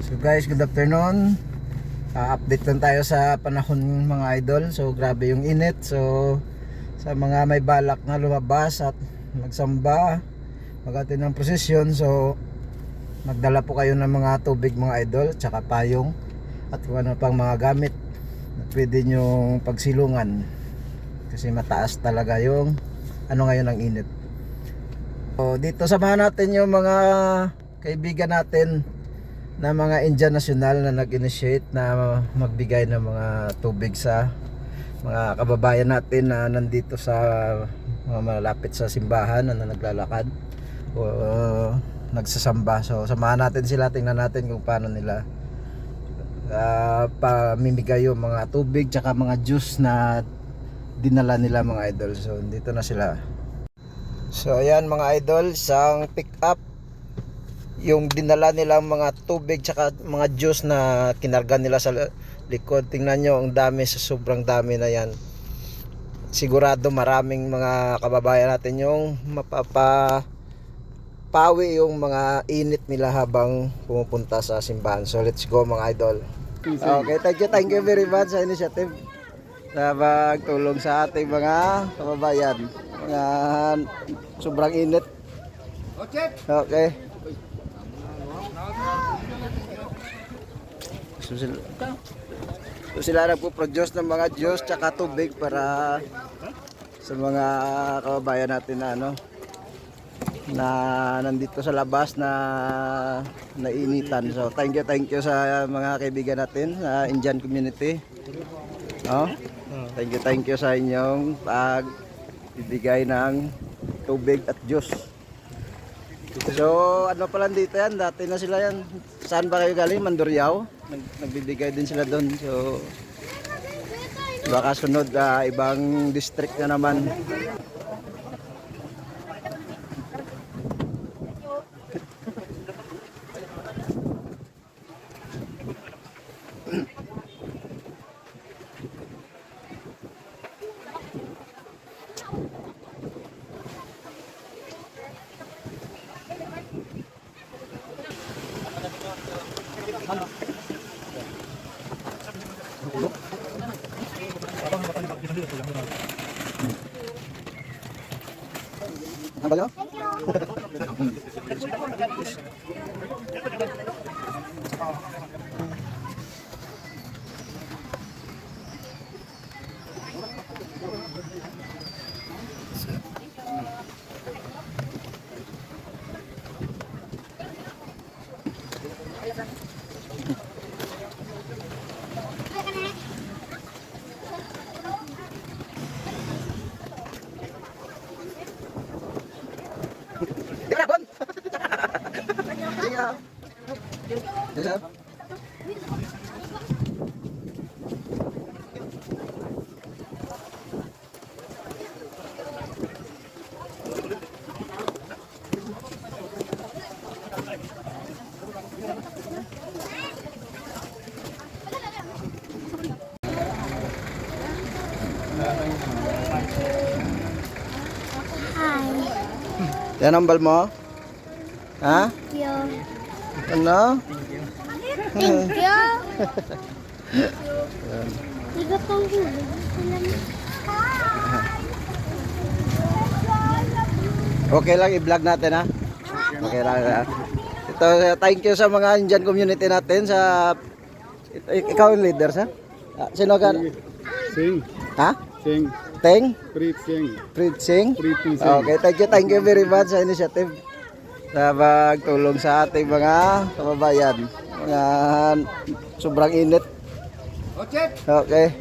So guys, good afternoon. Update lang tayo sa panahon mga idol. So grabe yung init. So sa mga may balak na lumabas at magsamba, mag-attend ng prosesyon, so magdala po kayo ng mga tubig mga idol, tsaka payong at kung ano pang mga gamit na pwede nyong pagsilungan kasi mataas talaga yung ngayon ang init. So dito samahan natin yung mga kaibigan natin na mga Indian National na nag-initiate na magbigay ng mga tubig sa mga kababayan natin na nandito sa mga malapit sa simbahan na naglalakad o nagsasamba. So samahan natin sila, tingnan natin kung paano nila pamimigay yung mga tubig tsaka mga juice na dinala nila mga idol. So dito na sila. So ayan mga idol, isang pick up yung dinala nilang mga tubig tsaka mga juice na kinarga nila sa likod. Tingnan nyo ang dami, sa sobrang dami na yan. Sigurado maraming mga kababayan natin yung mapapawi yung mga init nila habang pumupunta sa simbahan. So let's go mga idol. Okay, thank you very much sa initiative na magtulong sa ating mga kababayan. Mga sobrang init. Okay. So sila nagpo-produce ng mga juice tsaka tubig para sa mga kababayan natin na na nandito sa labas na nainitan. So thank you sa mga kaibigan natin sa Indian community. Thank you sa inyong pagbibigay ng tubig at juice. So ano pa lang dito yan, dati na sila yan. Saan ba kayo galing? Mandurriao? Nagbibigay din sila doon. So baka sunod ibang district na naman. Ano ba yun? Yan ang bal mo? Ha? Thank you. Ano? Thank you. Tiga pang huli. Okay lang i-vlog natin ha? Okay lang ha? Ito, thank you sa mga Indian community natin sa ikaw yung leader sa? Sino ka? Singh. Ha? Singh. Teng? Preet Singh. Preet Singh? Preet Singh. Okay, thank you very much sa initiative na magtulong sa ating mga kababayan. Mga sobrang init. Okay.